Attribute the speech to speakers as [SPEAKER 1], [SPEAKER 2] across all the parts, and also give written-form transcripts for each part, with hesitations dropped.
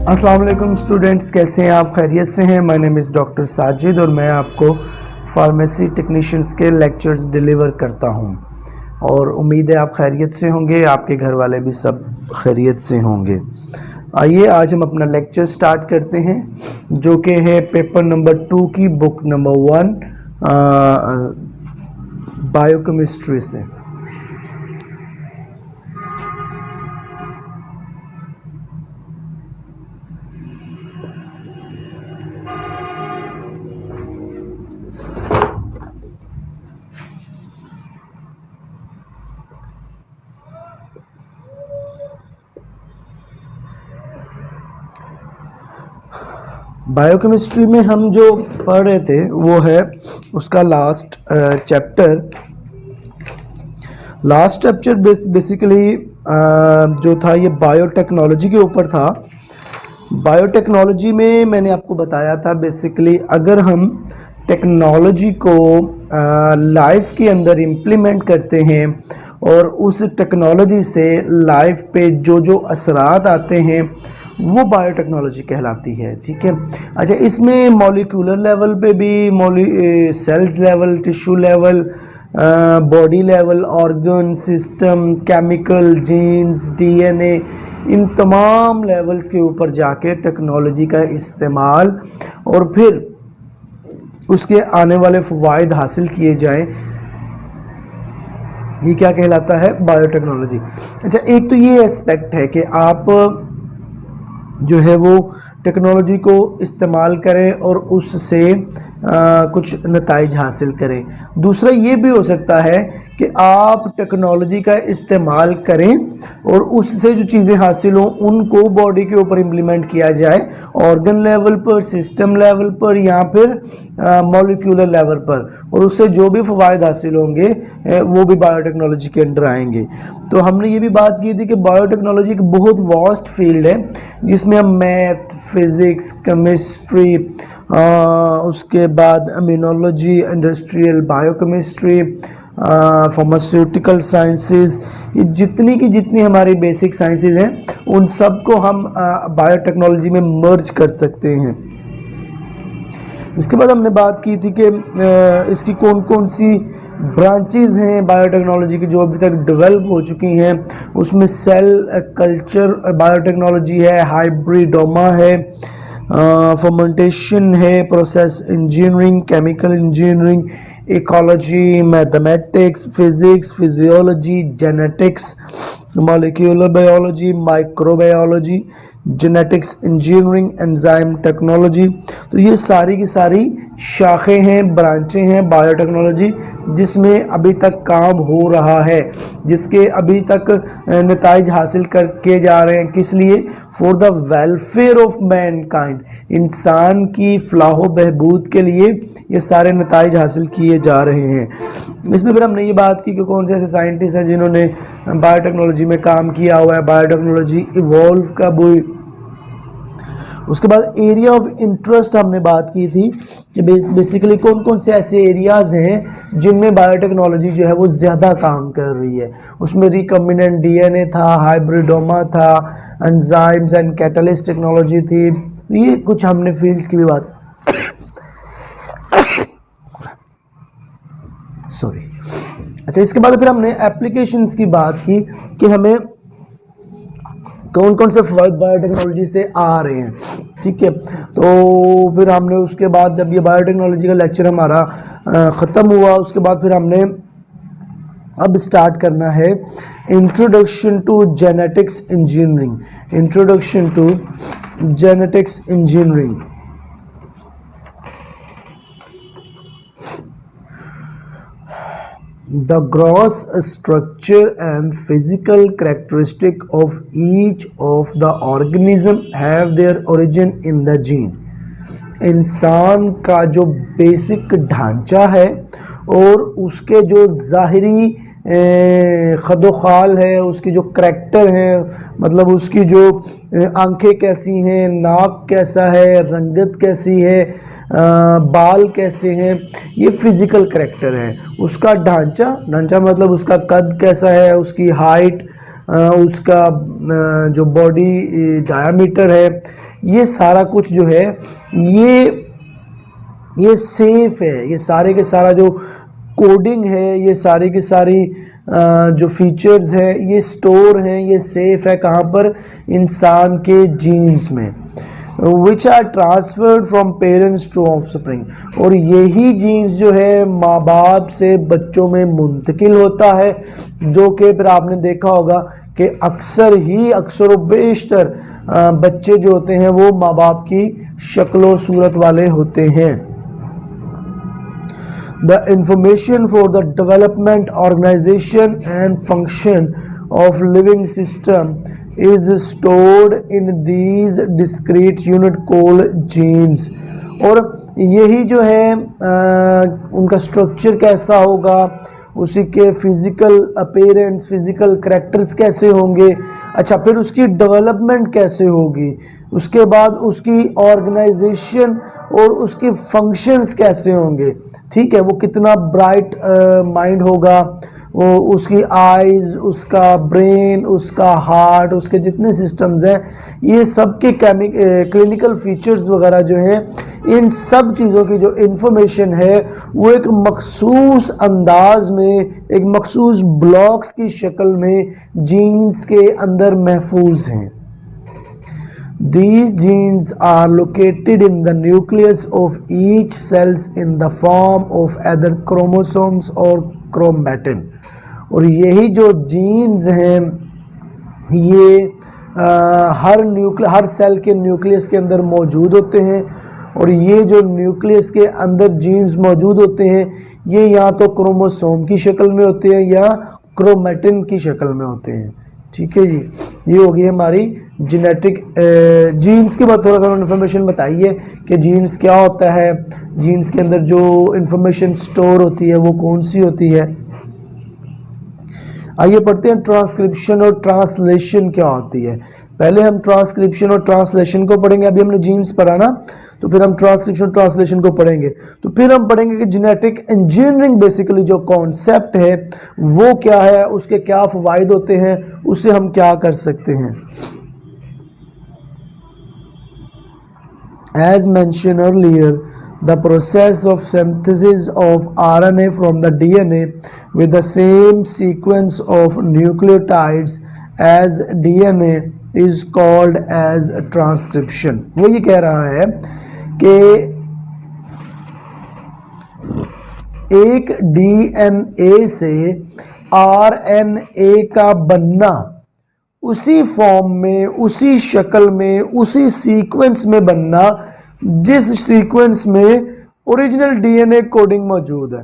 [SPEAKER 1] अस्सलाम वालेकुम स्टूडेंट्स, कैसे हैं आप? खैरियत से हैं? My name is doctor Sajid और मैं आपको फार्मेसी टेक्नीशियंस के लेक्चर्स डिलीवर करता हूं और उम्मीद है आप खैरियत से होंगे, आपके घर वाले भी सब खैरियत से होंगे। आइए आज हम अपना लेक्चर स्टार्ट करते हैं जो कि है पेपर नंबर 2 की बुक नंबर 1 बायोकेमिस्ट्री से। बायोकेमिस्ट्री में हम जो पढ़ रहे थे वो है उसका लास्ट चैप्टर बेसिकली जो था ये बायोटेक्नोलॉजी के ऊपर था। बायोटेक्नोलॉजी में मैंने आपको बताया था बेसिकली अगर हम टेक्नोलॉजी को लाइफ के अंदर इम्प्लीमेंट करते हैं और उस टेक्नोलॉजी से लाइफ पे जो जो असरात आते हैं वो बायोटेक्नोलॉजी कहलाती है। ठीक है, अच्छा, इसमें मॉलिक्यूलर लेवल पे भी cells level, tissue level, body level, organ system, chemical, genes, DNA, इन तमाम लेवल्स के ऊपर जाके टेक्नोलॉजी का इस्तेमाल और फिर उसके आने वाले फ़वाइद हासिल किए जाएं, ये क्या कहलाता है? बायोटेक्नोलॉजी। अच्छा, एक तो ये एस्पेक्ट है कि आप जो है वो टेक्नोलॉजी को इस्तेमाल करें और उससे कुछ नताइज हासिल करें। दूसरा ये भी हो सकता है कि आप टेक्नोलॉजी का इस्तेमाल करें और उससे जो चीज़ें हासिल हों उनको बॉडी के ऊपर इम्प्लीमेंट किया जाए, ऑर्गन लेवल पर, सिस्टम लेवल पर या फिर मॉलिक्यूलर लेवल पर, और उससे जो भी फ़वाइद हासिल होंगे वो भी बायोटेक्नोलॉजी के अंडर आएंगे। तो हमने ये भी बात की थी कि बायोटेक्नोलॉजी एक बहुत वास्ट फील्ड है जिसमें हम मैथ, फिज़िक्स, केमिस्ट्री, उसके बाद immunology, industrial biochemistry, pharmaceutical sciences, ये जितनी की जितनी हमारी बेसिक साइंसेस हैं उन सब को हम बायोटेक्नोलॉजी में मर्ज कर सकते हैं। इसके बाद हमने बात की थी कि इसकी कौन कौन सी ब्रांचेज हैं बायोटेक्नोलॉजी की जो अभी तक डेवलप हो चुकी हैं। उसमें सेल कल्चर बायोटेक्नोलॉजी है, हाइब्रिडोमा है, फर्मेंटेशन है, process engineering, chemical engineering, ecology, mathematics, physics, physiology, genetics, molecular biology, microbiology, genetics engineering, enzyme technology. तो ये सारी की सारी शाखें हैं, ब्रांचें हैं बायोटेक्नोलॉजी जिसमें अभी तक काम हो रहा है, जिसके अभी तक नताइज हासिल किए जा रहे हैं। किस लिए? For the welfare of Mankind, इंसान की फलाह बहबूद के लिए ये सारे नताइज हासिल किए जा रहे हैं। इसमें फिर हमने ये बात की कि कौन से ऐसे साइंटिस्ट हैं जिन्होंने बायोटेक्नोलॉजी में काम किया हुआ है, बायोटेक्नोलॉजी इवॉल्व कब हुई। उसके बाद एरिया ऑफ इंटरेस्ट हमने बात की थी कि बेसिकली कौन कौन से ऐसे एरियाज़ हैं जिनमें बायोटेक्नोलॉजी जो है वो ज़्यादा काम कर रही है। उसमें रिकम्बिनेंट डीएनए था, हाइब्रिडोमा था, एंजाइम्स एंड कैटलिस्ट टेक्नोलॉजी थी। ये कुछ हमने फील्ड्स की भी बात सॉरी अच्छा, इसके बाद फिर हमने एप्लीकेशंस की बात की कि हमें कौन कौन से फ़वाइद बायोटेक्नोलॉजी से आ रहे हैं। ठीक है, तो फिर हमने उसके बाद जब ये बायोटेक्नोलॉजी का लेक्चर हमारा ख़त्म हुआ उसके बाद फिर हमने अब स्टार्ट करना है introduction to genetics engineering. Introduction to genetics engineering. The gross structure and physical characteristic of each of the organism have their origin in the gene. इंसान का जो बेसिक ढांचा है और उसके जो ज़ाहिरी खदोखाल है, उसकी जो करैक्टर है, मतलब उसकी जो आंखें कैसी हैं, नाक कैसा है, रंगत कैसी है, बाल कैसे हैं, ये फिज़िकल करैक्टर है। उसका ढांचा मतलब उसका कद कैसा है, उसकी हाइट, उसका जो बॉडी डायामीटर है, ये सारा कुछ जो है ये सेफ है। ये सारे के सारा जो कोडिंग है, ये सारी की सारी जो फीचर्स है, ये स्टोर हैं, ये सेफ है कहाँ पर? इंसान के जीन्स में, which are transferred from parents to offspring. और यही जीन्स जो है माँ बाप से बच्चों में मुंतकिल होता है, जो कि फिर आपने देखा होगा कि अक्सर बेशतर बच्चे जो होते हैं वो माँ बाप की शक्लो सूरत वाले होते हैं। The information for the development, organization and function of living system is stored in these discrete unit called genes। और यही जो है उनका स्ट्रक्चर कैसा होगा, उसी के फिजिकल अपीयरेंस, फिजिकल करैक्टर्स कैसे होंगे, अच्छा फिर उसकी डेवलपमेंट कैसे होगी, उसके बाद उसकी ऑर्गेनाइजेशन और उसके फंक्शंस कैसे होंगे, ठीक है, वो कितना ब्राइट माइंड होगा, वो उसकी आइज़, उसका ब्रेन, उसका हार्ट, उसके जितने सिस्टम्स हैं, ये सब के क्लिनिकल फीचर्स वगैरह जो हैं, इन सब चीज़ों की जो इंफॉर्मेशन है वो एक मखसूस अंदाज में, एक मखसूस ब्लॉक्स की शक्ल में जीन्स के अंदर महफूज हैं। These genes are located in the nucleus of each cells in the form of either chromosomes or chromatin। और यही जो जीन्स हैं ये हर सेल के न्यूक्लियस के अंदर मौजूद होते हैं। और ये जो न्यूक्लियस के अंदर जीन्स मौजूद होते हैं ये या तो क्रोमोसोम की शक्ल में होते हैं या क्रोमैटिन की शक्ल में होते हैं। ठीक है जी, ये होगी हमारी जेनेटिक जीन्स के बाद थोड़ा सा इन्फॉर्मेशन बताइए कि जीन्स क्या होता है, जीन्स के अंदर जो इन्फॉर्मेशन स्टोर होती है वो कौन सी होती है। आइए पढ़ते हैं ट्रांसक्रिप्शन और ट्रांसलेशन क्या होती है। पहले हम ट्रांसक्रिप्शन और ट्रांसलेशन को पढ़ेंगे, अभी हमने जीन्स पढ़ा ना, तो फिर हम ट्रांसक्रिप्शन और ट्रांसलेशन को पढ़ेंगे। तो फिर हम पढ़ेंगे कि जेनेटिक इंजीनियरिंग बेसिकली जो कॉन्सेप्ट है वो क्या है, उसके क्या फ़वाइद होते हैं, उससे हम क्या कर सकते हैं। As mentioned earlier, the process of synthesis of RNA from the DNA with the same sequence of nucleotides as DNA is called as transcription। वो ये कह रहा है कि एक DNA से RNA का बनना, उसी फॉर्म में, उसी शक्ल में, उसी सीक्वेंस में बनना जिस सीक्वेंस में ओरिजिनल डीएनए कोडिंग मौजूद है।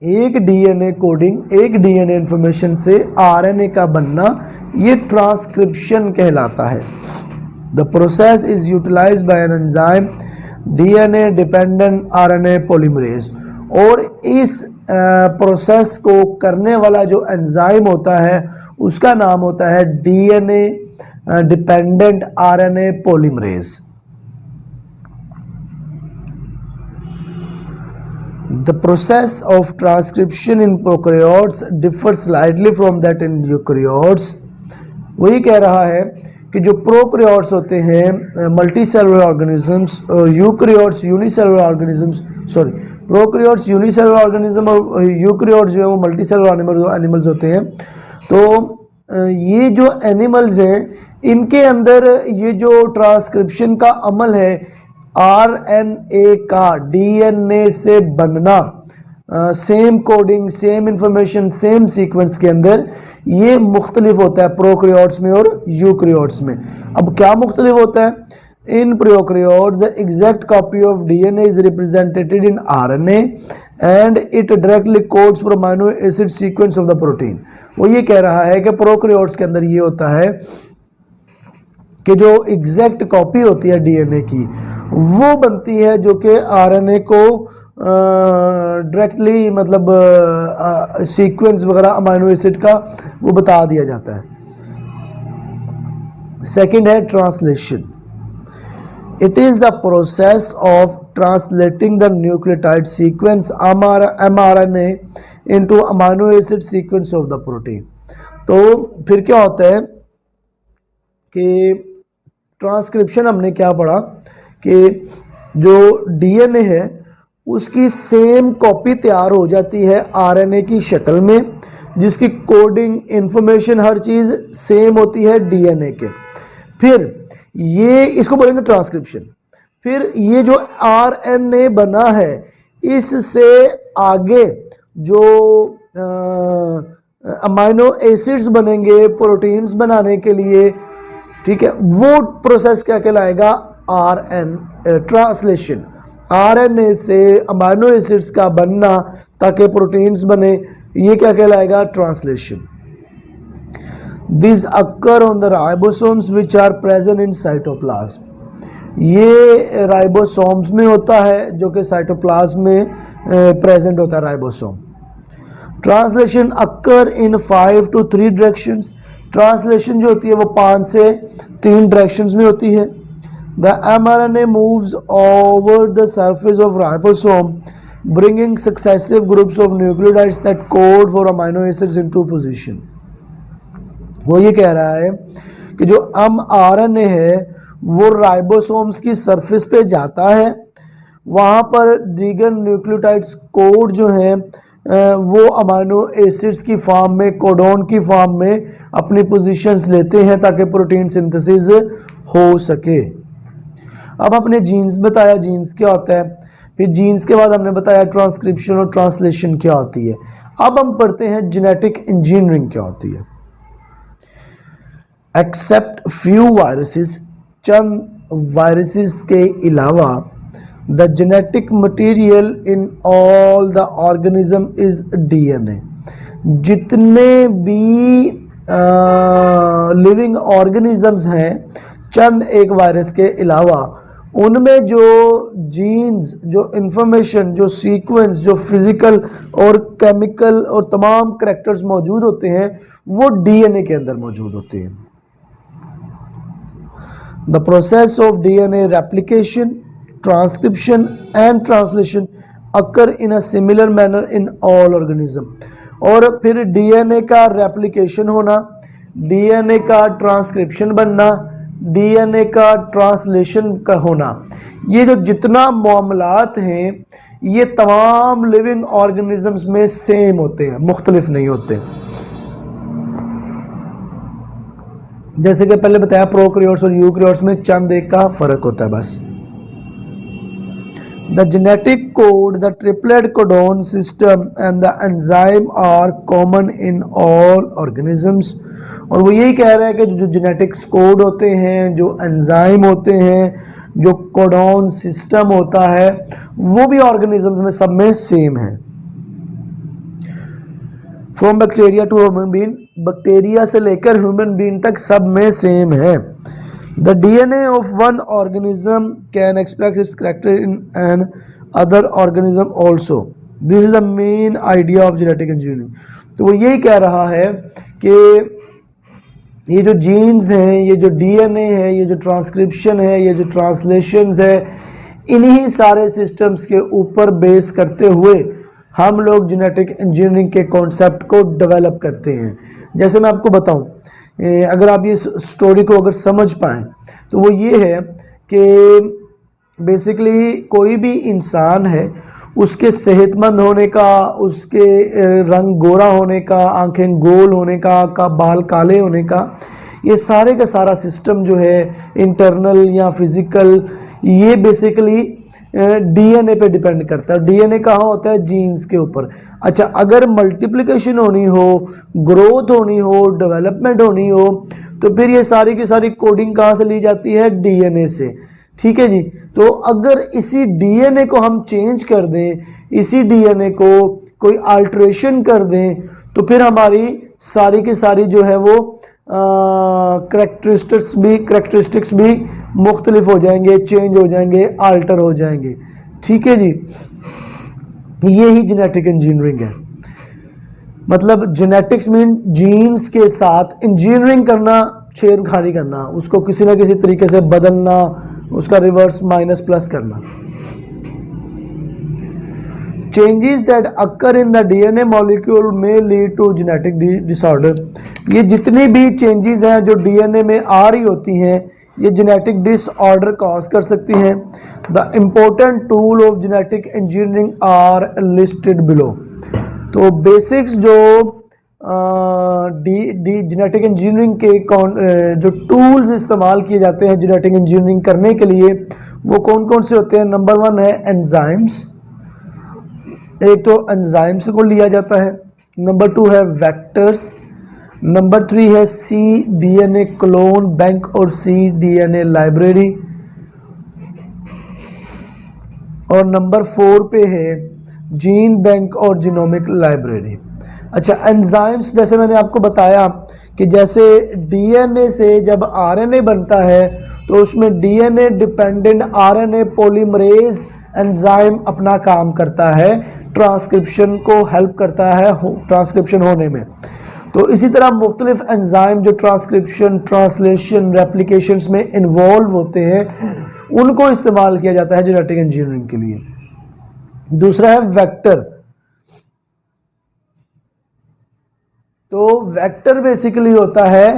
[SPEAKER 1] एक डीएनए कोडिंग, एक डीएनए इंफॉर्मेशन से आरएनए का बनना, ये ट्रांसक्रिप्शन कहलाता है। The process is utilised by an enzyme DNA dependent RNA polymerase. और इस प्रोसेस को करने वाला जो एंजाइम होता है उसका नाम होता है DNA dependent RNA polymerase. The process of transcription in prokaryotes differs slightly from that in eukaryotes। वही कह रहा है कि जो प्रोकैरियोट्स होते हैं multi cellular organisms, eukaryotes unicellular organisms, sorry prokaryotes unicellular organism और यूकैरियोट्स जो है वो मल्टी सेलुलर एनिमल्स होते हैं। तो ये जो एनिमल्स हैं इनके अंदर ये जो ट्रांसक्रिप्शन का अमल है, आरएनए का डीएनए से बनना, same coding, same information, same sequence के अंदर, ये मुख्तलिफ होता है प्रोकैरियोट्स में और यूकैरियोट्स में। अब क्या मुख्तलिफ होता है? In prokaryotes the exact copy of DNA is represented in RNA and it directly codes for amino acid sequence of the protein. वो ये कह रहा है कि प्रोकैरियोट्स के अंदर ये होता है कि जो एग्जैक्ट कॉपी होती है डीएनए की वो बनती है जो कि आरएनए को डायरेक्टली मतलब सीक्वेंस वगैरह अमीनो एसिड का वो बता दिया जाता है। सेकंड है translation. It is the process of translating the nucleotide sequence mRNA into amino acid sequence of the protein. तो फिर क्या होता है कि ट्रांसक्रिप्शन हमने क्या पढ़ा कि जो डीएनए है उसकी सेम कॉपी तैयार हो जाती है आरएनए की शक्ल में, जिसकी कोडिंग इंफॉर्मेशन हर चीज़ सेम होती है डीएनए के। फिर ये इसको बोलेंगे ट्रांसक्रिप्शन। फिर ये जो आरएनए बना है इससे आगे जो अमाइनो एसिड्स बनेंगे प्रोटीन्स बनाने के लिए, ठीक है, वो प्रोसेस क्या कहलाएगा? ट्रांसलेशन। आरएनए से अमाइनो एसिड्स का बनना ताकि प्रोटीन्स बने, ये क्या कहलाएगा? Translation. This occur on the ribosomes which are present in cytoplasm. ये राइबोसोम्स में होता है जो कि साइटोप्लाज्म में प्रेजेंट होता है ribosome. Translation occur in 5 to 3 directions. Translation जो होती है वो 5 से 3 डायरेक्शंस में होती है। The mRNA moves over the surface of ribosome, bringing successive groups of nucleotides that code for amino acids into position. वो ये कह रहा है कि जो mRNA है वो राइबोसोम्स की सरफेस पे जाता है, वहाँ पर दीगर न्यूक्लियोटाइड्स कोड जो है वो अमाइनो एसिड्स की फॉर्म में, कोडोन की फॉर्म में अपनी पोजीशंस लेते हैं ताकि प्रोटीन सिंथेसिस हो सके। अब आपने जीन्स बताया, जीन्स क्या होता है, फिर जीन्स के बाद हमने बताया ट्रांसक्रिप्शन और ट्रांसलेशन क्या होती है। अब हम पढ़ते हैं जेनेटिक इंजीनियरिंग क्या होती है। एक्सेप्ट फ्यू वायरसेस, चंद वायरसेस के अलावा, the genetic material in all the organism is DNA. जितने भी लिविंग ऑर्गेनिजम्स हैं चंद एक वायरस के अलावा, उनमें जो जीन्स, जो इंफॉर्मेशन, जो सीक्वेंस, जो फिजिकल और केमिकल और तमाम करैक्टर्स मौजूद होते हैं वो डीएनए के अंदर मौजूद होते हैं। The process of DNA replication, transcription and translation occur in a similar manner in all organism. और फिर डीएनए का रेप्लिकेशन होना, डीएनए का ट्रांसक्रिप्शन बनना, डीएनए का ट्रांसलेशन का होना, ये जो जितना मामलात हैं ये तमाम लिविंग ऑर्गेनिजम्स में सेम होते हैं, मुख्तलिफ नहीं होते। जैसे कि पहले बताया प्रोकैरियोट्स और यूकैरियोट्स में चंद एक का फर्क होता है बस। The genetic code, the triplet codon system and the enzyme are common in all organisms। और वो यही कह रहा है कि जो जेनेटिक्स कोड होते हैं, जो एंजाइम होते हैं, जो कोडॉन सिस्टम होता है, वो भी ऑर्गेनिज्म में सब में सेम है। From bacteria to human being, bacteria से लेकर ह्यूमन बीइंग तक सब में सेम है। The DNA of one organism can express its character in an other organism also. This is the main idea of genetic engineering। तो वो यही कह रहा है कि ये जो जीन्स हैं, ये जो डीएनए है, ये जो ट्रांसक्रिप्शन है, ये जो ट्रांसलेशंस है, इन्हीं सारे सिस्टम्स के ऊपर बेस करते हुए हम लोग जेनेटिक इंजीनियरिंग के कॉन्सेप्ट को डेवलप करते हैं। जैसे मैं आपको बताऊं, अगर आप ये स्टोरी को अगर समझ पाएँ तो वो ये है कि बेसिकली कोई भी इंसान है, उसके सेहतमंद होने का, उसके रंग गोरा होने का, आंखें गोल होने का बाल काले होने का, ये सारे का सारा सिस्टम जो है इंटरनल या फिजिकल, ये बेसिकली डीएनए पे डिपेंड करता है। डीएनए कहाँ होता है? जीन्स के ऊपर। अच्छा, अगर मल्टीप्लिकेशन होनी हो, ग्रोथ होनी हो, डेवलपमेंट होनी हो, तो फिर ये सारी की सारी कोडिंग कहाँ से ली जाती है? डीएनए से। ठीक है जी। तो अगर इसी डीएनए को हम चेंज कर दें, इसी डीएनए को कोई अल्ट्रेशन कर दें, तो फिर हमारी सारी की सारी जो है वो करैक्टरिस्टिक्स भी मुख्तलिफ हो जाएंगे, चेंज हो जाएंगे, अल्टर हो जाएंगे। ठीक है जी। ये ही जेनेटिक इंजीनियरिंग है। मतलब जेनेटिक्स मीन जीन्स के साथ इंजीनियरिंग करना, छेड़खानी करना, उसको किसी ना किसी तरीके से बदलना, उसका रिवर्स माइनस प्लस करना। Changes that occur in the DNA molecule में लीड टू जेनेटिक डिसऑर्डर। ये जितनी भी चेंजेस हैं जो डीएनए में आ रही होती हैं ये जेनेटिक डिसऑर्डर कॉज कर सकती हैं। The important tool of genetic engineering are listed below. तो बेसिक्स जो जेनेटिक इंजीनियरिंग के जो टूल्स इस्तेमाल किए जाते हैं जेनेटिक इंजीनियरिंग करने के लिए वो कौन कौन से होते हैं। नंबर 1 है एंजाइम्स, एक तो एंजाइम्स को लिया जाता है। नंबर 2 है वेक्टर्स। नंबर 3 है सी डीएनए क्लोन बैंक और सी डीएनए लाइब्रेरी। और नंबर 4 पे है जीन बैंक और जीनोमिक लाइब्रेरी। अच्छा, एंजाइम्स जैसे मैंने आपको बताया कि जैसे डीएनए से जब आरएनए बनता है तो उसमें DNA dependent RNA polymerase enzyme अपना काम करता है, ट्रांसक्रिप्शन को हेल्प करता है ट्रांसक्रिप्शन होने में। तो इसी तरह मुख्तलिफ एंजाइम जो ट्रांसक्रिप्शन, ट्रांसलेशन, रेप्लिकेशंस में इन्वॉल्व होते हैं उनको इस्तेमाल किया जाता है जेनेटिक इंजीनियरिंग के लिए। दूसरा है वेक्टर। तो वेक्टर बेसिकली होता है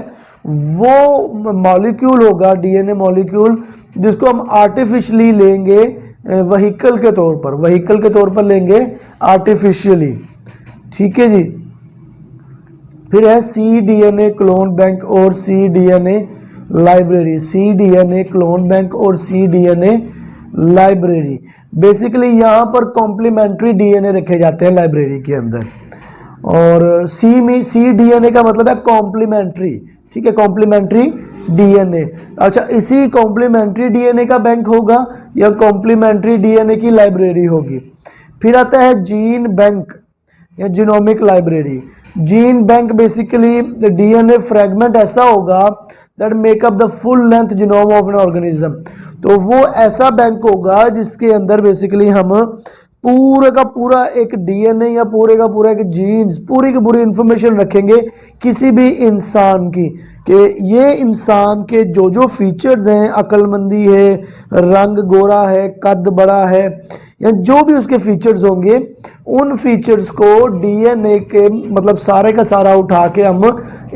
[SPEAKER 1] वो मॉलिक्यूल होगा, डीएनए मॉलिक्यूल, जिसको हम आर्टिफिशियली लेंगे व्हीकल के तौर पर लेंगे आर्टिफिशियली। ठीक है जी। फिर है सी डीएनए क्लोन बैंक और सी डीएनए लाइब्रेरी। सी डीएनए क्लोन बैंक और सी डीएनए लाइब्रेरी। बेसिकली यहाँ पर कॉम्प्लीमेंट्री डीएनए रखे जाते हैं लाइब्रेरी के अंदर। और सी डीएनए का मतलब है कॉम्प्लीमेंट्री। ठीक है, कॉम्प्लीमेंट्री डीएनए। अच्छा, इसी कॉम्प्लीमेंट्री डीएनए का बैंक होगा या कॉम्प्लीमेंट्री डीएनए की लाइब्रेरी होगी। फिर आता है जीन बैंक या genomic library. Gene bank basically DNA fragment ऐसा होगा that make up the full length genome of an organism. तो वो ऐसा बैंक होगा जिसके अंदर बेसिकली हम पूरा का पूरा एक डीएनए या पूरे का पूरा एक जीन्स, पूरी की पूरी इंफॉर्मेशन रखेंगे किसी भी इंसान की, कि ये इंसान के जो जो फीचर्स हैं, अक्लमंदी है, रंग गोरा है, कद बड़ा है, या जो भी उसके फीचर्स होंगे उन फीचर्स को डीएनए के मतलब सारे का सारा उठा के हम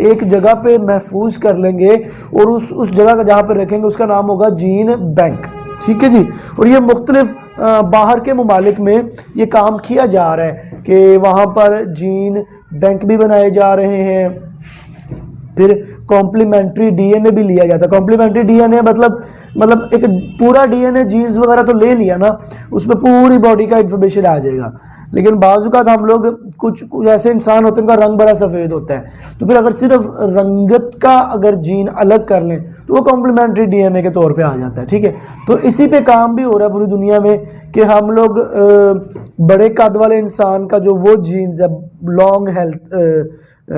[SPEAKER 1] एक जगह पे महफूज कर लेंगे और उस जगह का जहाँ पे रखेंगे उसका नाम होगा जीन बैंक। ठीक है जी। और ये मुख्तलिफ बाहर के ममालिक में ये काम किया जा रहा है कि वहाँ पर जीन बैंक भी बनाए जा रहे हैं। फिर कॉम्प्लीमेंट्री डीएनए भी लिया जाता है। कॉम्प्लीमेंट्री डीएनए मतलब एक पूरा डीएनए जीन्स वगैरह तो ले लिया ना, उसमें पूरी बॉडी का इंफॉर्मेशन आ जाएगा। लेकिन बाज़ हम लोग कुछ ऐसे इंसान होते हैं उनका रंग बड़ा सफ़ेद होता है, तो फिर अगर सिर्फ रंगत का अगर जीन अलग कर लें तो वो कॉम्प्लीमेंट्री डीएनए के तौर पे आ जाता है। ठीक है, तो इसी पे काम भी हो रहा है पूरी दुनिया में कि हम लोग बड़े कद वाले इंसान का जो वो जीन्स है,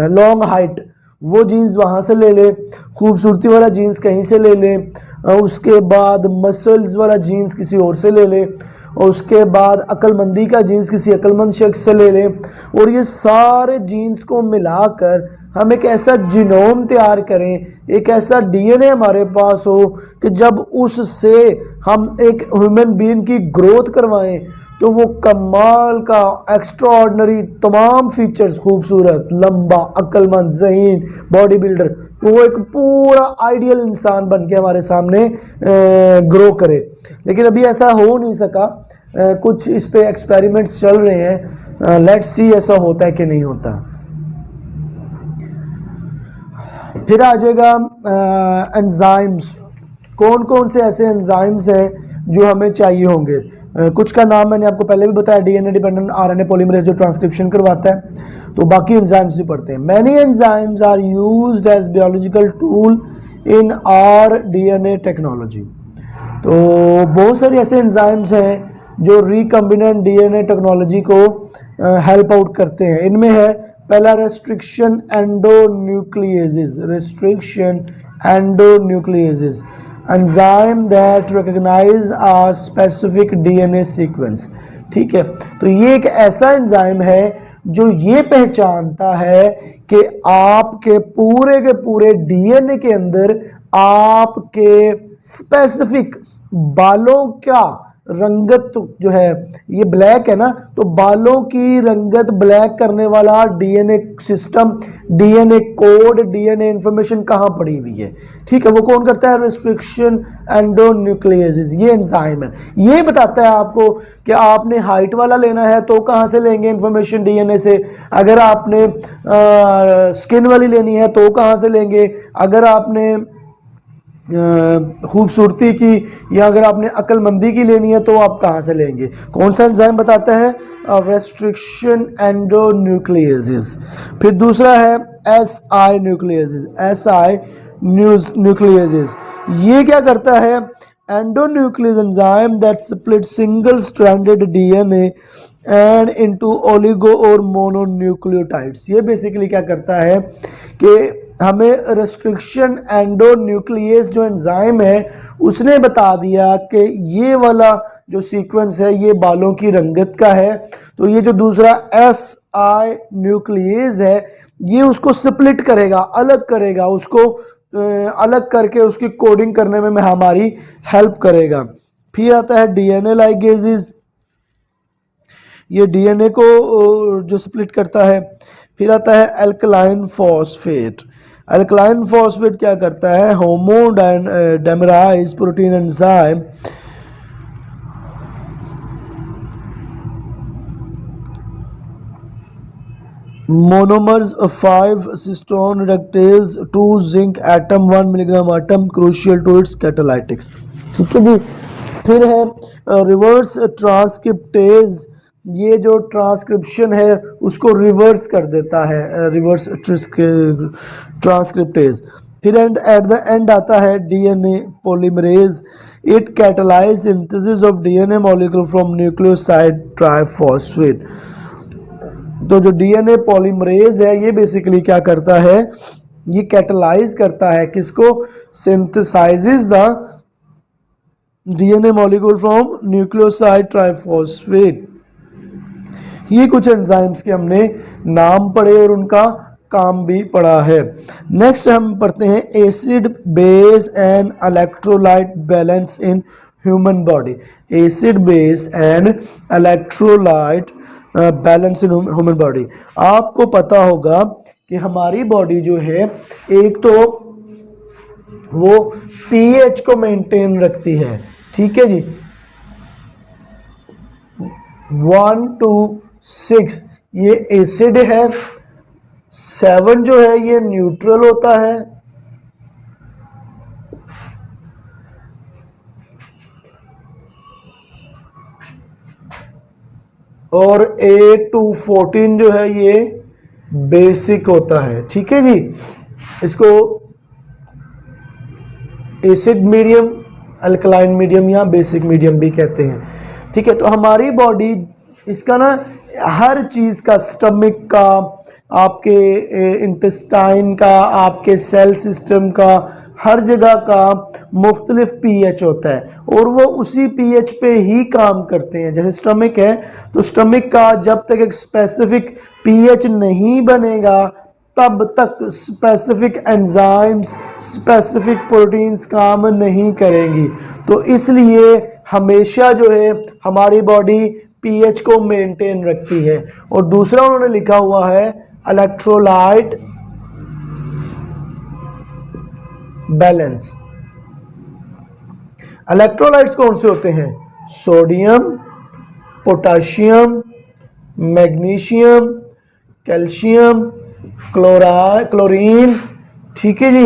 [SPEAKER 1] लॉन्ग हाइट, वो जीन्स वहाँ से ले ले, खूबसूरती वाला जीन्स कहीं से ले ले, उसके बाद मसल्स वाला जीन्स किसी और से ले ले, और उसके बाद अक्लमंदी का जीन्स किसी अक्लमंद शख्स से ले ले, और ये सारे जीन्स को मिलाकर हम एक ऐसा जीनोम तैयार करें, एक ऐसा डीएनए हमारे पास हो कि जब उससे हम एक ह्यूमन बीइंग की ग्रोथ करवाएं तो वो कमाल का एक्स्ट्राऑर्डिनरी तमाम फीचर्स, खूबसूरत, लंबा, अक्लमंद, ज़हीन, बॉडी बिल्डर, तो वो एक पूरा आइडियल इंसान बन के हमारे सामने ग्रो करे। लेकिन अभी ऐसा हो नहीं सका। कुछ इस पे एक्सपेरिमेंट्स चल रहे हैं, लेट्स सी ऐसा होता है कि नहीं होता। फिर आ जाएगा एंजाइम्स। कौन कौन से ऐसे एंजाइम्स हैं जो हमें चाहिए होंगे। कुछ का नाम मैंने आपको पहले भी बताया, डीएनए डिपेंडेंट आरएनए पॉलीमरेज जो ट्रांसक्रिप्शन करवाता है, तो बाकी एंजाइम्स भी पढ़ते हैं। Many enzymes are used as biological tool in r DNA technology. तो बहुत सारे ऐसे एंजाइम्स हैं जो रिकम्बिनेंट डीएनए टेक्नोलॉजी को हेल्प आउट करते हैं। इनमें है पहला restriction endonucleases. Restriction endonucleases enzyme that recognise a specific DNA sequence. ठीक है, तो ये एक ऐसा एंजाइम है जो ये पहचानता है कि आपके के पूरे डीएनए के अंदर आपके स्पेसिफिक बालों का रंगत जो है ये ब्लैक है ना, तो बालों की रंगत ब्लैक करने वाला DNA system, DNA code, DNA information कहाँ पड़ी हुई है? ठीक है, वो कौन करता है? रेस्ट्रिक्शन एंडोन्यूक्लियेसिस, ये एंजाइम है। ये बताता है आपको कि आपने हाइट वाला लेना है तो कहाँ से लेंगे इंफॉर्मेशन? डीएनए से। अगर आपने स्किन वाली लेनी है तो कहाँ से लेंगे? अगर आपने खूबसूरती की या अगर आपने अक्लमंदी की लेनी है तो आप कहाँ से लेंगे? कौन सा एंजाइम बताता है? रेस्ट्रिक्शन एंडोन्यूक्लियेसिस। फिर दूसरा है एस आई न्यूक्लियेसिस, एस आई न्यूक्लियेसिस। ये क्या करता है? Endonuclease enzyme that split single stranded DNA and into oligo और मोनोन्यूक्लियोटाइड्स। ये बेसिकली क्या करता है कि हमें रेस्ट्रिक्शन एंडोन्यूक्लियस जो एंजाइम है उसने बता दिया कि ये वाला जो सीक्वेंस है ये बालों की रंगत का है, तो ये जो दूसरा एस आई न्यूक्लियस है ये उसको स्प्लिट करेगा, अलग करेगा, उसको अलग करके उसकी कोडिंग करने में हमारी हेल्प करेगा। फिर आता है डीएनए लाइगेजेस, ये डीएनए को जो स्प्लिट करता है। फिर आता है एल्कलाइन फॉस्फेट। एल्कलाइन फॉस्फेट क्या करता है? Homodimerise protein enzyme monomers 5 cystone reductase 2 zinc atom 1 milligram atom crucial to its catalytics. ठीक है जी। फिर है रिवर्स ट्रांसक्रिप्टेज, ये जो ट्रांसक्रिप्शन है उसको रिवर्स कर देता है, रिवर्स ट्रांसक्रिप्टेज। फिर एट द एंड आता है DNA polymerase, it catalyse synthesis of DNA molecule from nucleoside triphosphate. तो जो डीएनए पॉलीमरेज है ये बेसिकली क्या करता है? ये कैटलाइज करता है किसको? Synthesises the DNA molecule from nucleoside triphosphate. ये कुछ एंजाइम्स के हमने नाम पढ़े और उनका काम भी पढ़ा है। नेक्स्ट हम पढ़ते हैं acid base and electrolyte balance in human body. Acid base and electrolyte balance in human body. आपको पता होगा कि हमारी बॉडी जो है एक तो वो पीएच को मेंटेन रखती है, ठीक है जी, 1 to 6 ये एसिड है, 7 जो है ये न्यूट्रल होता है, और 8 to 14 जो है ये बेसिक होता है। ठीक है जी, इसको एसिड मीडियम, अल्कलाइन मीडियम या बेसिक मीडियम भी कहते हैं। ठीक है, तो हमारी बॉडी इसका ना हर चीज का, स्टमक का, आपके इंटेस्टाइन का, आपके सेल सिस्टम का, हर जगह का मुख्तलिफ पीएच होता है और वो उसी पीएच पे ही काम करते हैं। जैसे स्टमक है तो स्टमक का जब तक एक स्पेसिफिक पीएच नहीं बनेगा तब तक स्पेसिफिक एंजाइम्स, स्पेसिफिक प्रोटीन्स काम नहीं करेंगी। तो इसलिए हमेशा जो है हमारी बॉडी पीएच को मेंटेन रखती है। और दूसरा उन्होंने लिखा हुआ है इलेक्ट्रोलाइट बैलेंस। इलेक्ट्रोलाइट्स कौन से होते हैं? Sodium, potassium, magnesium, calcium, chlorine, ठीक है जी,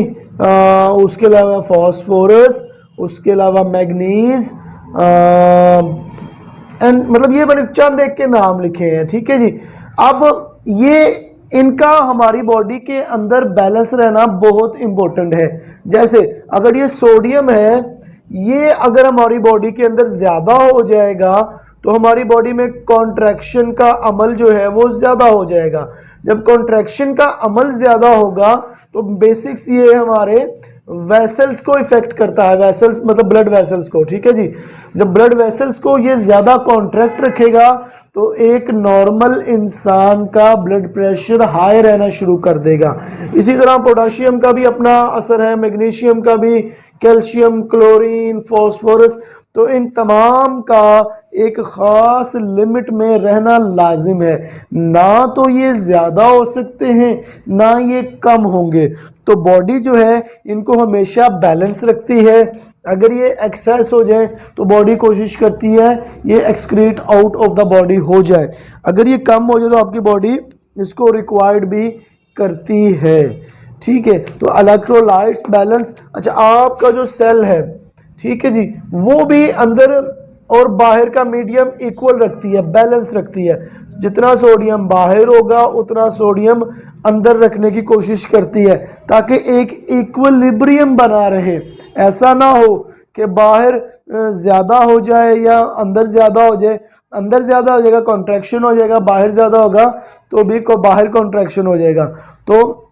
[SPEAKER 1] उसके अलावा फास्फोरस, उसके अलावा मैग्नीज, एंड मतलब ये मैंने चंद एक के नाम लिखे हैं। ठीक है जी, अब ये इनका हमारी बॉडी के अंदर बैलेंस रहना बहुत इंपॉर्टेंट है। जैसे अगर ये सोडियम है, ये अगर हमारी बॉडी के अंदर ज्यादा हो जाएगा तो हमारी बॉडी में कॉन्ट्रैक्शन का अमल जो है वो ज्यादा हो जाएगा। जब कॉन्ट्रैक्शन का अमल ज्यादा होगा तो बेसिक्स ये हमारे वेसल्स को इफेक्ट करता है, वेसल्स मतलब ब्लड वेसल्स को। ठीक है जी, जब ब्लड वेसल्स को ये ज्यादा कॉन्ट्रैक्ट रखेगा तो एक नॉर्मल इंसान का ब्लड प्रेशर हाई रहना शुरू कर देगा। इसी तरह पोटाशियम का भी अपना असर है, मैग्नीशियम का भी, कैल्शियम, क्लोरीन, फास्फोरस। तो इन तमाम का एक ख़ास लिमिट में रहना लाजिम है। ना तो ये ज़्यादा हो सकते हैं ना ये कम होंगे। तो बॉडी जो है इनको हमेशा बैलेंस रखती है। अगर ये एक्सेस हो जाए तो बॉडी कोशिश करती है ये excrete out of the body हो जाए। अगर ये कम हो जाए तो आपकी बॉडी इसको रिक्वायर्ड भी करती है। ठीक है, तो इलेक्ट्रोलाइट्स बैलेंस। अच्छा, आपका जो सेल है, ठीक है जी, वो भी अंदर और बाहर का मीडियम इक्वल रखती है, बैलेंस रखती है। जितना सोडियम बाहर होगा उतना सोडियम अंदर रखने की कोशिश करती है ताकि एक इक्विलिब्रियम बना रहे। ऐसा ना हो कि बाहर ज़्यादा हो जाए या अंदर ज़्यादा हो जाए। अंदर ज़्यादा हो जाएगा कॉन्ट्रैक्शन हो जाएगा, बाहर ज़्यादा होगा तो भी बाहर कॉन्ट्रैक्शन हो जाएगा। तो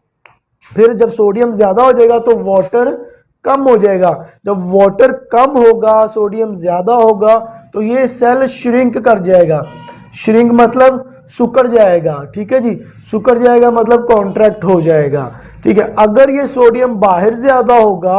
[SPEAKER 1] फिर जब सोडियम ज़्यादा हो जाएगा तो वाटर कम हो जाएगा। जब वाटर कम होगा सोडियम ज़्यादा होगा तो ये सेल श्रिंक कर जाएगा। श्रिंक मतलब सुकड़ जाएगा। ठीक है जी, सुकड़ जाएगा मतलब कॉन्ट्रैक्ट हो जाएगा। ठीक है, अगर ये सोडियम बाहर ज़्यादा होगा,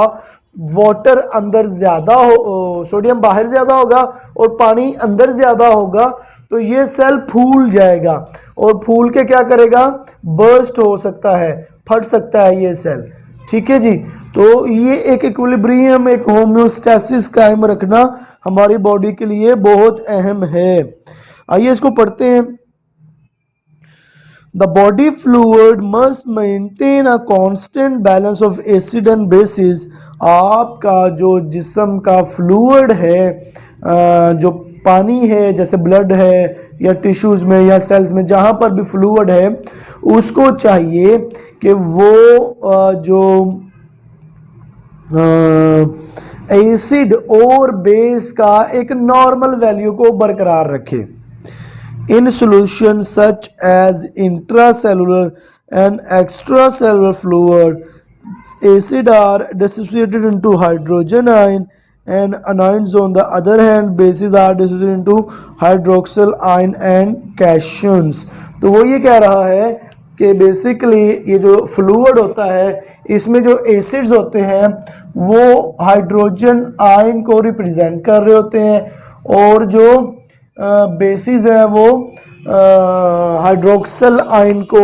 [SPEAKER 1] वाटर अंदर ज़्यादा हो, सोडियम बाहर ज़्यादा होगा और पानी अंदर ज़्यादा होगा तो ये सेल फूल जाएगा और फूल के क्या करेगा, बर्स्ट हो सकता है, फट सकता है ये सेल। ठीक है जी, तो ये एक इक्विलिब्रियम, एक होम्योस्टेसिस कायम रखना हमारी बॉडी के लिए बहुत अहम है। आइए इसको पढ़ते हैं। The body fluid must maintain a constant balance of acid and bases। आपका जो जिस्म का फ्लूइड है, जो पानी है, जैसे ब्लड है या टिश्यूज में या सेल्स में, जहाँ पर भी फ्लूइड है उसको चाहिए कि वो जो एसिड और बेस का एक नॉर्मल वैल्यू को बरकरार रखे। In solution such as intracellular and extracellular fluid, acid are dissociated into hydrogen ion and anions. On the other hand, bases are dissociated into hydroxyl ion and cations। तो वो ये कह रहा है कि बेसिकली ये जो फ्लूइड होता है इसमें जो एसिड्स होते हैं वो हाइड्रोजन आयन को रिप्रेजेंट कर रहे होते हैं और जो बेसिस है वो हाइड्रोक्सल आयन को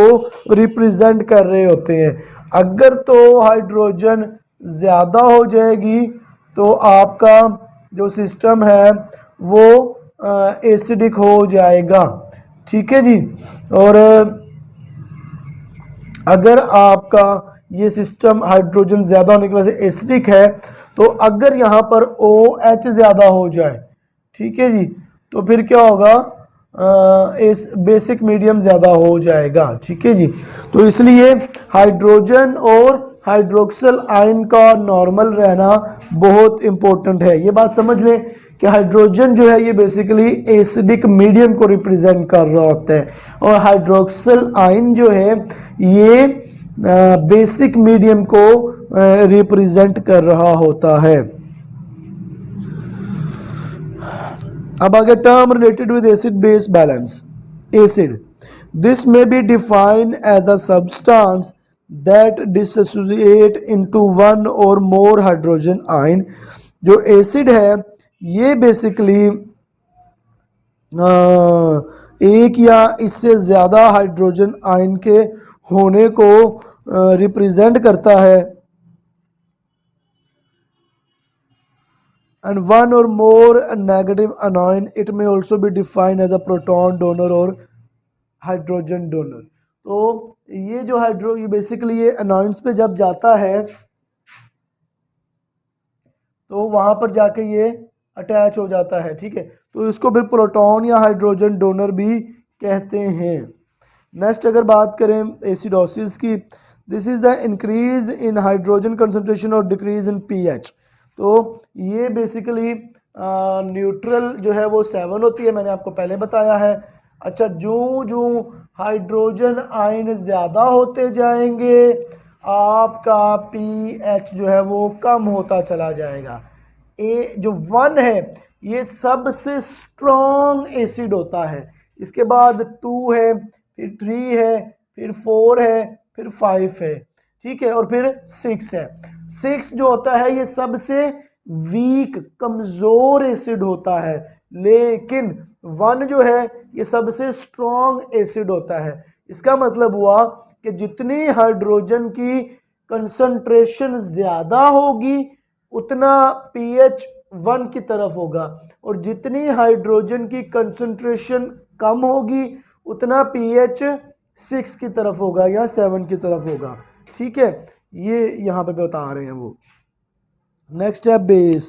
[SPEAKER 1] रिप्रेजेंट कर रहे होते हैं। अगर तो हाइड्रोजन ज़्यादा हो जाएगी तो आपका जो सिस्टम है वो एसिडिक हो जाएगा। ठीक है जी, और अगर आपका ये सिस्टम हाइड्रोजन ज़्यादा होने की वजह से एसिडिक है तो अगर यहाँ पर OH ज़्यादा हो जाए, ठीक है जी, तो फिर क्या होगा, इस बेसिक मीडियम ज़्यादा हो जाएगा। ठीक है जी, तो इसलिए हाइड्रोजन और हाइड्रोक्सल आयन का नॉर्मल रहना बहुत इम्पोर्टेंट है। ये बात समझ लें कि हाइड्रोजन जो है ये बेसिकली एसिडिक मीडियम को रिप्रेजेंट कर रहा होता है और हाइड्रोक्सल आयन जो है ये बेसिक मीडियम को रिप्रेजेंट कर रहा होता है। अब आगे term related with acid base balance. Acid, this may be defined as a substance that dissociate into one or more hydrogen ion. जो एसिड है ये बेसिकली एक या इससे ज़्यादा हाइड्रोजन आयन के होने को रिप्रेजेंट करता है and one or more negative anion. It may also be defined as a proton donor or hydrogen donor। तो ये जो ये बेसिकली ये अनायंस पे जब जाता है तो वहाँ पर जाके ये अटैच हो जाता है। ठीक है, तो इसको फिर प्रोटॉन या हाइड्रोजन डोनर भी कहते हैं। नेक्स्ट अगर बात करें एसिडोसिस की, this is the increase in hydrogen concentration और डिक्रीज इन पीएच। तो ये बेसिकली न्यूट्रल जो है वो 7 होती है, मैंने आपको पहले बताया है। अच्छा, जो हाइड्रोजन आयन ज़्यादा होते जाएंगे आपका पीएच जो है वो कम होता चला जाएगा। जो 1 है ये सबसे स्ट्रॉन्ग एसिड होता है, इसके बाद 2 है, फिर 3 है, फिर 4 है, फिर 5 है। ठीक है, और फिर 6 है। 6 जो होता है ये सबसे वीक कमजोर एसिड होता है, लेकिन 1 जो है ये सबसे स्ट्रॉन्ग एसिड होता है। इसका मतलब हुआ कि जितनी हाइड्रोजन की कंसंट्रेशन ज्यादा होगी उतना पीएच 1 की तरफ होगा, और जितनी हाइड्रोजन की कंसंट्रेशन कम होगी उतना पीएच 6 की तरफ होगा या 7 की तरफ होगा। ठीक है, ये यहाँ पे बता रहे हैं वो। नेक्स्ट है base.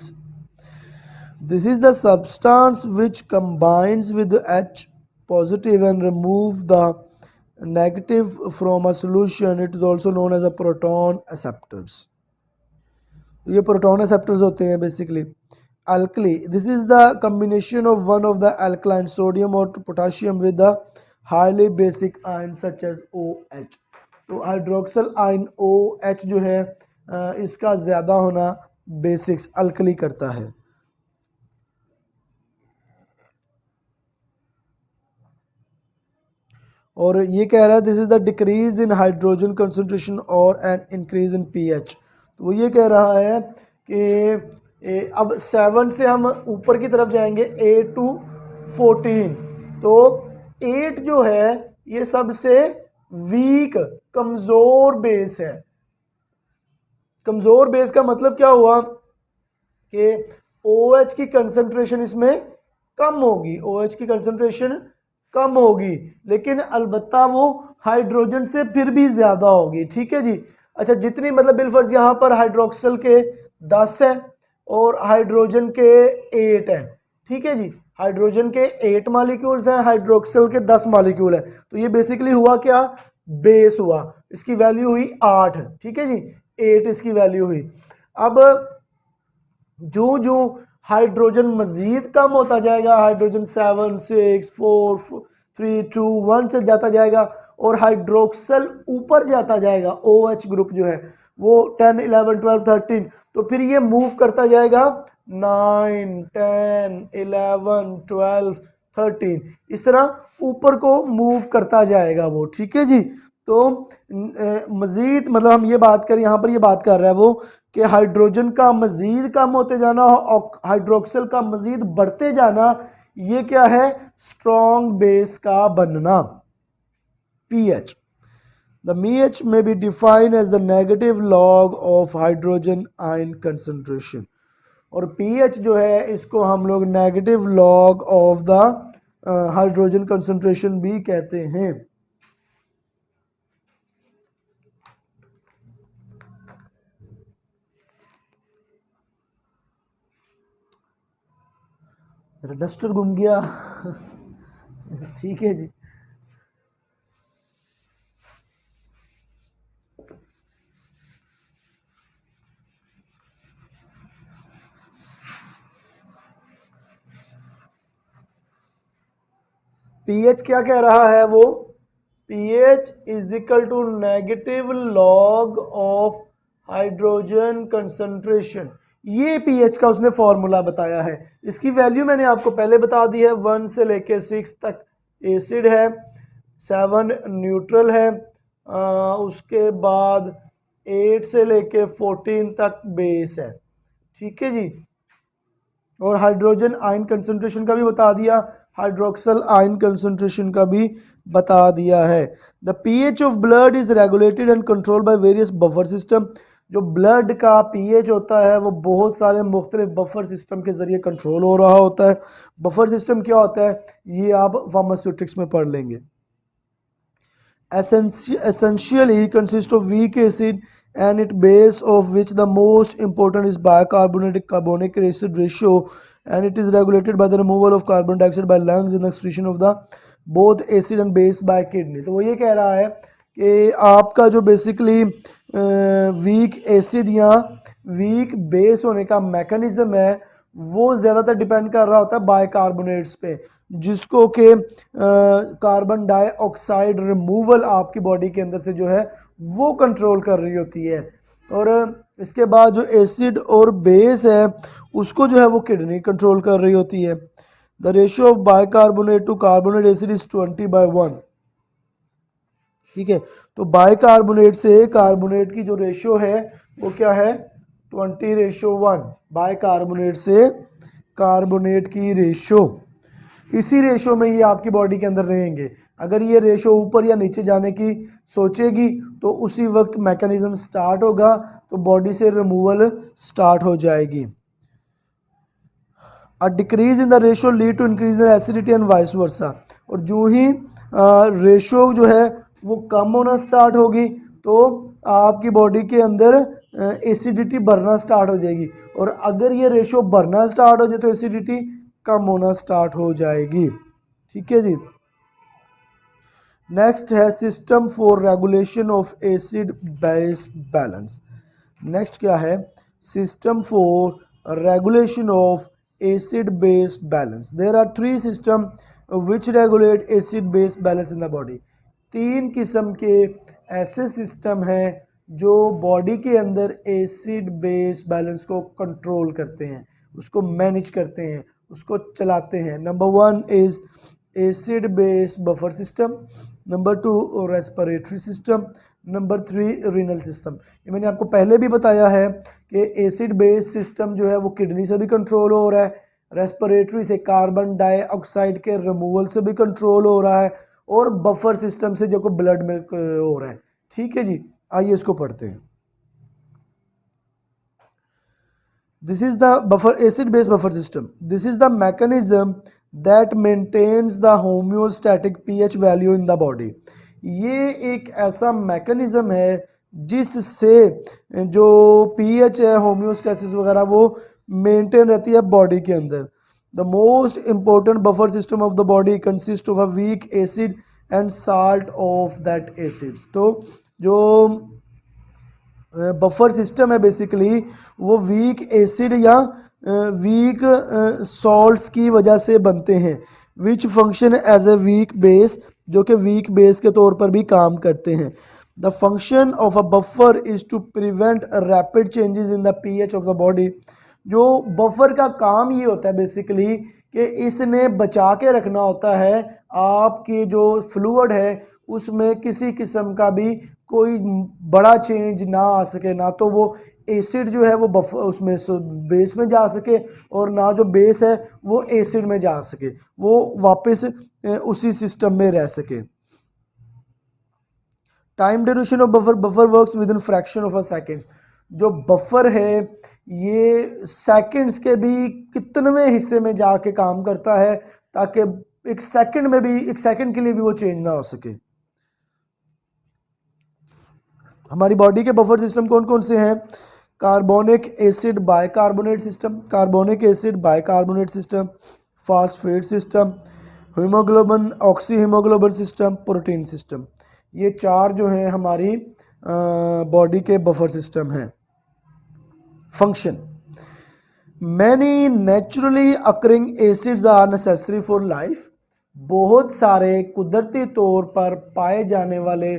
[SPEAKER 1] This is the substance which combines with H positive and remove the negative from a solution. It is also known as a proton acceptors. ये प्रोटॉन एक्सेप्टर्स होते हैं basically. Alkali, this is the combination of one of the alkaline sodium और potassium with the highly basic ion such as OH। तो hydroxyl ion OH जो है इसका ज़्यादा होना बेसिक्स अल्कली करता है। और ये कह रहा है this is the decrease in hydrogen concentration और एन इंक्रीज इन पीएच। तो वो ये कह रहा है कि अब 7 से हम ऊपर की तरफ जाएंगे 8 to 14, तो 8 जो है ये सबसे वीक कमजोर बेस है। कमजोर बेस का मतलब क्या हुआ कि OH की कंसंट्रेशन इसमें कम होगी, OH की कंसंट्रेशन कम होगी, लेकिन अलबत्ता वो हाइड्रोजन से फिर भी ज्यादा होगी। ठीक है जी। अच्छा, जितनी मतलब बिलफर्ज यहाँ पर हाइड्रोक्सल के 10 है और हाइड्रोजन के 8 है। ठीक है जी, हाइड्रोजन के 8 मॉलिक्यूल्स हैं, हाइड्रोक्सल के 10 मॉलिक्यूल है, तो ये बेसिकली हुआ क्या, बेस हुआ। इसकी वैल्यू हुई 8। ठीक है जी, 8 इसकी वैल्यू हुई। अब जो जो हाइड्रोजन मजीद कम होता जाएगा, हाइड्रोजन 7, 6, 4, 3, 2, 1 से जाता जाएगा और हाइड्रोक्सल ऊपर जाता जाएगा, OH ग्रुप जो है वो 10, 11, 12, 13, तो फिर ये मूव करता जाएगा 9, 10, 11, 12, 13, इस तरह ऊपर को मूव करता जाएगा वो। ठीक है जी। तो मजीद मतलब हम ये बात करें, यहाँ पर ये बात कर रहा है वो कि हाइड्रोजन का मजीद कम होते जाना और हाइड्रोक्सल का मजीद बढ़ते जाना, ये क्या है, स्ट्रॉन्ग बेस का बनना। pH, the pH may be defined as the negative log of hydrogen ion concentration, और pH जो है इसको हम लोग negative log of the hydrogen concentration भी कहते हैं। मेरा डस्टर गुम गया। ठीक है जी। pH क्या कह रहा है वो, pH is equal to negative log of hydrogen concentration. ये pH का उसने फॉर्मूला बताया है। इसकी वैल्यू मैंने आपको पहले बता दी है, 1 से लेके 6 तक एसिड है, 7 न्यूट्रल है, उसके बाद 8 से लेके 14 तक बेस है। ठीक है जी। और हाइड्रोजन आयन कंसंट्रेशन का भी बता दिया, हाइड्रोक्सल आयन कंसंट्रेशन का भी बता दिया है। The pH of blood is regulated and control by various buffer system. जो ब्लड का पीएच होता है वो बहुत सारे मुख्तलिफ बफर सिस्टम के जरिए कंट्रोल हो रहा होता है। बफर सिस्टम क्या होता है ये आप फार्मास्यूटिक्स में पढ़ लेंगे। essentially consist of weak acid and its base, of which the most important is bicarbonate carbonic acid ratio, and it is regulated by the removal of carbon dioxide by lungs and the excretion of the both acid and base by kidney। तो वो ये कह रहा है कि आपका जो basically weak acid या वीक बेस होने का मैकेनिज्म है वो ज़्यादातर डिपेंड कर रहा होता है बाइकार्बोनेट्स पे, जिसको कि कार्बन डाइऑक्साइड रिमूवल आपकी बॉडी के अंदर से जो है वो कंट्रोल कर रही होती है। और इसके बाद जो एसिड और बेस है उसको जो है वो किडनी कंट्रोल कर रही होती है। The ratio of bicarbonate to carbonate acid is 20/1। ठीक है, तो बाइकार्बोनेट से कार्बोनेट की जो रेशियो है वो क्या है, 20:1 बाइकार्बोनेट से कार्बोनेट की रेशो, इसी रेशो में ये आपकी बॉडी के अंदर रहेंगे। अगर ये रेशो ऊपर या नीचे जाने की सोचेगी तो उसी वक्त मैकेनिज्म स्टार्ट होगा, तो बॉडी से रिमूवल स्टार्ट हो जाएगी। A decrease in the ratio lead to increase in acidity and vice versa. और जो ही रेशो जो है वो कम होना स्टार्ट होगी तो आपकी बॉडी के अंदर एसिडिटी बढ़ना स्टार्ट हो जाएगी, और अगर ये रेशो बढ़ना स्टार्ट हो जाए तो एसिडिटी कम होना स्टार्ट हो जाएगी। ठीक है जी। नेक्स्ट है system for regulation of acid base balance. Next क्या है? System for regulation of acid base balance. There are 3 system which regulate acid base balance in the body. 3 किस्म के ऐसे सिस्टम हैं जो बॉडी के अंदर एसिड बेस बैलेंस को कंट्रोल करते हैं, उसको मैनेज करते हैं, उसको चलाते हैं। Number 1 is acid base buffer system, number 2 respiratory system, number 3 renal system. ये मैंने आपको पहले भी बताया है कि एसिड बेस सिस्टम जो है वो किडनी से भी कंट्रोल हो रहा है, रेस्पिरेटरी से कार्बन डाइऑक्साइड के रिमूवल से भी कंट्रोल हो रहा है, और बफर सिस्टम से जो को ब्लड में हो रहा है। ठीक है जी, आइए इसको पढ़ते हैं। This is the buffer acid base buffer system. This is the mechanism that maintains the homeostatic pH value in the body. ये एक ऐसा मैकेनिज्म है जिससे जो pH है, होम्योस्टेसिस वगैरह, वो मेंटेन रहती है बॉडी के अंदर। The most important buffer system of the body consists of a weak acid and salt of that acids. तो जो बफर सिस्टम है बेसिकली वो वीक एसिड या वीक सॉल्ट्स की वजह से बनते हैं, which function as a weak base, जो कि वीक बेस के तौर पर भी काम करते हैं। The function of a buffer is to prevent rapid changes in the pH of the body. जो बफर का काम ये होता है बेसिकली कि इसने बचा के रखना होता है आपकी जो फ्लूइड है उसमें किसी किस्म का भी कोई बड़ा चेंज ना आ सके, ना तो वो एसिड जो है वो बफर उसमें बेस में जा सके और ना जो बेस है वो एसिड में जा सके, वो वापस उसी सिस्टम में रह सके। Time duration of buffer, buffer works with in fraction of a seconds. जो बफर है ये सेकंड्स के भी कितनवें हिस्से में जाके काम करता है ताकि एक सेकंड के लिए भी वो चेंज ना हो सके। हमारी बॉडी के बफर सिस्टम कौन कौन से हैं? Carbonic acid bicarbonate system, carbonic acid bicarbonate system, phosphate system, haemoglobin oxy haemoglobin system, protein system. ये 4 जो हैं हमारी बॉडी के बफर सिस्टम हैं। Function, many naturally occurring acids are necessary for life. बहुत सारे कुदरती तौर पर पाए जाने वाले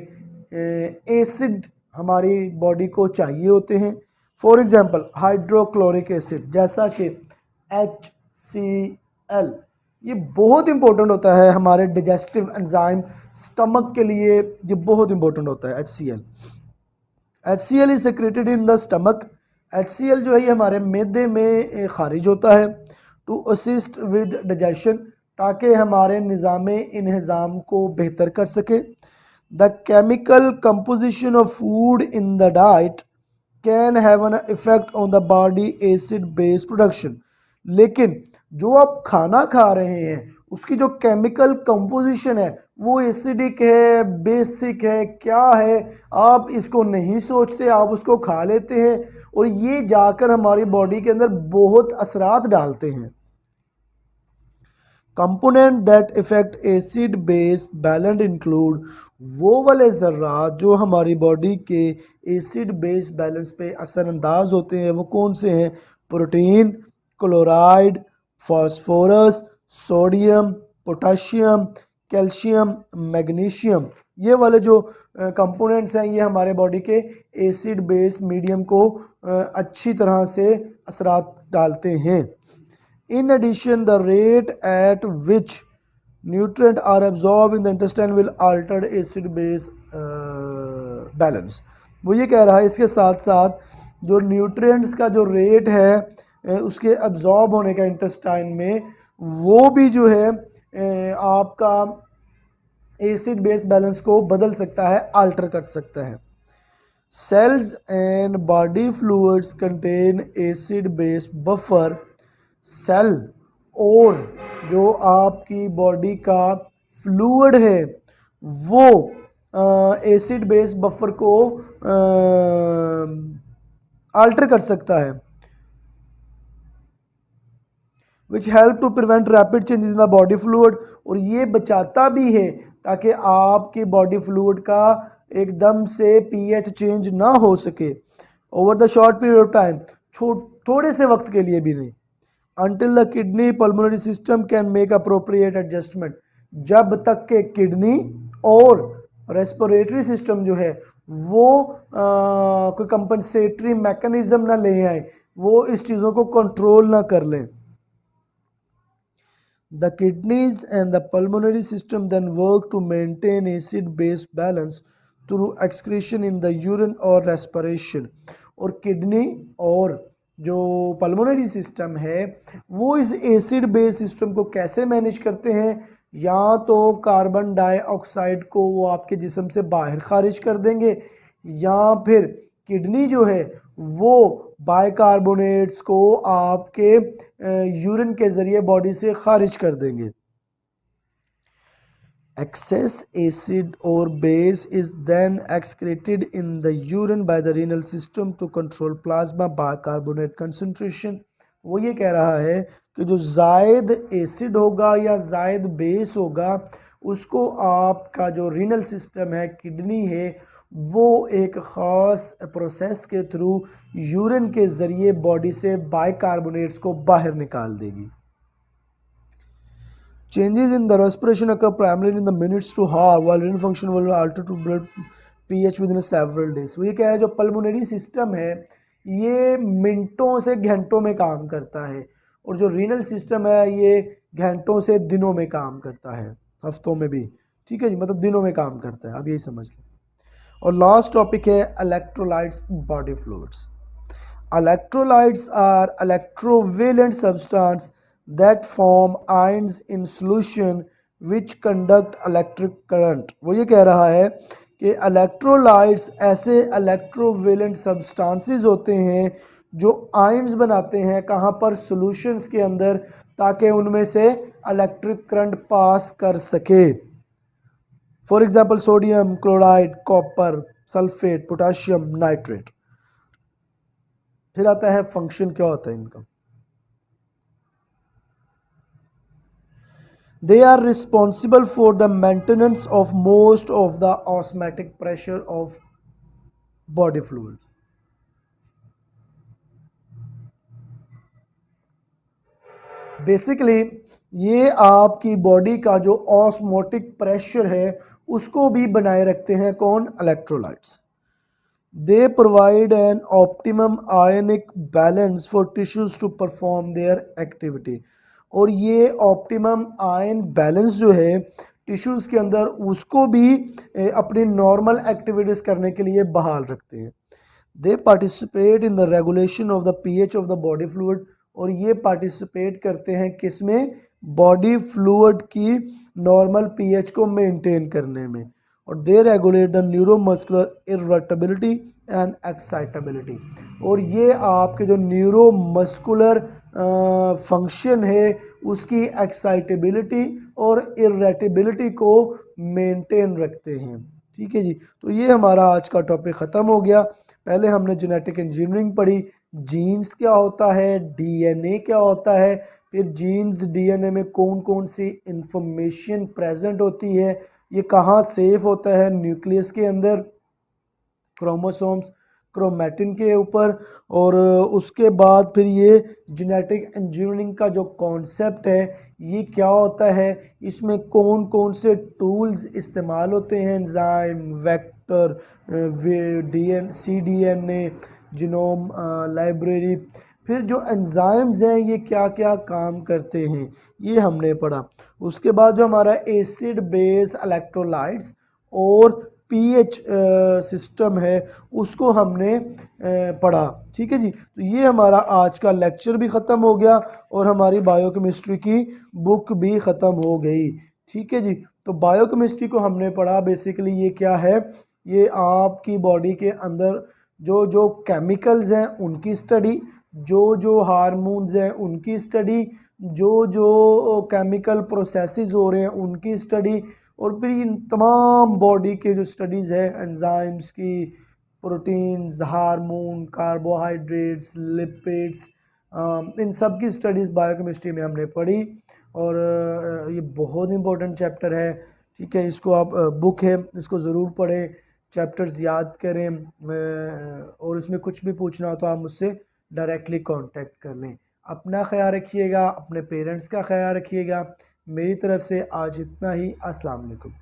[SPEAKER 1] एसिड हमारी बॉडी को चाहिए होते हैं। फॉर एग्जांपल हाइड्रोक्लोरिक एसिड जैसा कि HCl, ये बहुत इंपॉर्टेंट होता है हमारे डाइजेस्टिव एंजाइम स्टमक के लिए, ये बहुत इंपॉर्टेंट होता है HCl। HCl is secreted in the stomach. HCl जो है ये हमारे मैदे में खारिज होता है टू असिस्ट विद डाइजेशन, ताकि हमारे निज़ाम इन्हिज़ाम को बेहतर कर सके। The chemical composition of food in the diet can have an effect on the body acid base production. लेकिन जो आप खाना खा रहे हैं उसकी जो केमिकल कंपोजिशन है वो एसिडिक है, बेसिक है, क्या है, आप इसको नहीं सोचते, आप उसको खा लेते हैं और ये जाकर हमारी बॉडी के अंदर बहुत असरात डालते हैं। Component that effect acid base balance include, वो वाले ज़र्रात जो हमारी बॉडी के एसिड बेस बैलेंस पे असरअंदाज होते हैं वो कौन से हैं? Protein, chloride, phosphorus, sodium, potassium, calcium, magnesium. ये वाले जो कंपोनेंट्स हैं ये हमारे बॉडी के एसिड बेस मीडियम को अच्छी तरह से असरात डालते हैं। In addition, the rate at which nutrients are absorbed in the intestine will alter acid base balance. वो ये कह रहा है इसके साथ साथ जो न्यूट्रिएंट्स का जो रेट है उसके अब्जॉर्ब होने का इंटेस्टाइन में, वो भी जो है आपका एसिड बेस बैलेंस को बदल सकता है, आल्टर कर सकता है। Cells and body fluids contain acid base buffer. Cell और जो आपकी बॉडी का फ्लूइड है वो एसिड बेस बफर को आल्टर कर सकता है, which help to prevent rapid changes in the body fluid, और ये बचाता भी है ताकि आपकी बॉडी फ्लूइड का एकदम से पीएच चेंज ना हो सके over the short period of time, थोड़े से वक्त के लिए भी नहीं। Until the kidney pulmonary system can make appropriate adjustment, जब तक के किडनी और रेस्पिरेटरी सिस्टम जो है वो कोई कंपनसेटरी मैकेनिज्म ना ले आए, वो इस चीज़ों को कंट्रोल ना कर लें। The kidneys and the pulmonary system then work to maintain acid-base balance through excretion in the urine or respiration. और किडनी और जो पल्मोनरी सिस्टम है वो इस एसिड बेस सिस्टम को कैसे मैनेज करते हैं, या तो कार्बन डाइऑक्साइड को वो आपके जिस्म से बाहर खारिज कर देंगे, या फिर किडनी जो है वो बाइकार्बोनेट्स को आपके यूरिन के ज़रिए बॉडी से खारिज कर देंगे। Excess acid or base is then excreted in the urine by the renal system to control plasma bicarbonate concentration। वो ये कह रहा है कि जो जायद एसिड होगा या जायद बेस होगा उसको आपका जो रीनल सिस्टम है, किडनी है, वो एक ख़ास प्रोसेस के थ्रू यूरिन के ज़रिए बॉडी से बाइकार्बोनेट्स को बाहर निकाल देगी। Changes in the respiration occur primarily in the minutes to hour, while renal function will alter to blood pH within several days। वो ये कह रहा है जो पल्मोनरी सिस्टम है ये मिनटों से घंटों में काम करता है, और जो रीनल सिस्टम है ये घंटों से दिनों में काम करता है, हफ्तों में भी, ठीक है जी, मतलब दिनों में काम करता है, आप यही समझ लें। और लास्ट टॉपिक है electrolytes body fluids. Electrolytes are electrovalent substance that form ions in solution which conduct electric current। वो ये कह रहा है कि इलेक्ट्रोलाइट्स ऐसे इलेक्ट्रोवेलेंट सब्सटेंसेस होते हैं जो आयंस बनाते हैं, कहाँ पर, सॉल्यूशंस के अंदर, ताकि उनमें से इलेक्ट्रिक करंट पास कर सके। For example sodium chloride, copper sulphate, potassium nitrate. फिर आता है फंक्शन, क्या होता है इनका। They are responsible for the maintenance of most of the osmotic pressure of body fluids। Basically ये आपकी बॉडी का जो ऑस्मोटिक प्रेशर है उसको भी बनाए रखते हैं, कौन, electrolytes. They provide an optimum ionic balance for tissues to perform their activity। और ये ऑप्टिमम आयन बैलेंस जो है टिश्यूज़ के अंदर उसको भी अपनी नॉर्मल एक्टिविटीज़ करने के लिए बहाल रखते हैं। They participate in the regulation of the pH of the body fluid, और ये पार्टिसिपेट करते हैं किसमें, बॉडी फ्लूइड की नॉर्मल पीएच को मेंटेन करने में। और they regulate the neuromuscular irritability and excitability, और ये आपके जो न्यूरोमस्कुलर फंक्शन है उसकी एक्साइटेबिलिटी और इरिटेबिलिटी को मेंटेन रखते हैं, ठीक है जी। तो ये हमारा आज का टॉपिक ख़त्म हो गया। पहले हमने जेनेटिक इंजीनियरिंग पढ़ी, जीन्स क्या होता है, डीएनए क्या होता है, फिर जीन्स डीएनए में कौन कौन सी इंफॉर्मेशन प्रेजेंट होती है, ये कहाँ सेफ होता है, न्यूक्लियस के अंदर, क्रोमोसोम्स, क्रोमैटिन के ऊपर, और उसके बाद फिर ये जेनेटिक इंजीनियरिंग का जो कॉन्सेप्ट है ये क्या होता है, इसमें कौन कौन से टूल्स इस्तेमाल होते हैं, enzyme, vector, cDNA, genome library, फिर जो एंजाइम्स हैं ये क्या क्या काम करते हैं ये हमने पढ़ा। उसके बाद जो हमारा एसिड बेस इलेक्ट्रोलाइट्स और पीएच सिस्टम है उसको हमने पढ़ा। ठीक है जी, तो ये हमारा आज का लेक्चर भी ख़त्म हो गया और हमारी बायोकेमिस्ट्री की बुक भी ख़त्म हो गई। ठीक है जी, तो बायोकेमिस्ट्री को हमने पढ़ा। बेसिकली ये क्या है, ये आपकी बॉडी के अंदर जो जो केमिकल्स हैं उनकी स्टडी, जो जो हार्मोन्स हैं उनकी स्टडी, जो जो केमिकल प्रोसेसेस हो रहे हैं उनकी स्टडी, और फिर इन तमाम बॉडी के जो स्टडीज़ है एंजाइम्स की, प्रोटीन्स, हार्मोन, कार्बोहाइड्रेट्स, लिपिड्स, इन सब की स्टडीज़ बायोकेमिस्ट्री में हमने पढ़ी। और ये बहुत इंपॉर्टेंट चैप्टर है। ठीक है, इसको आप बुक है इसको ज़रूर पढ़ें, चैप्टर्स याद करें, और इसमें कुछ भी पूछना हो तो आप मुझसे डायरेक्टली कांटेक्ट कर लें। अपना ख्याल रखिएगा, अपने पेरेंट्स का ख्याल रखिएगा। मेरी तरफ से आज इतना ही। अस्सलाम वालेकुम।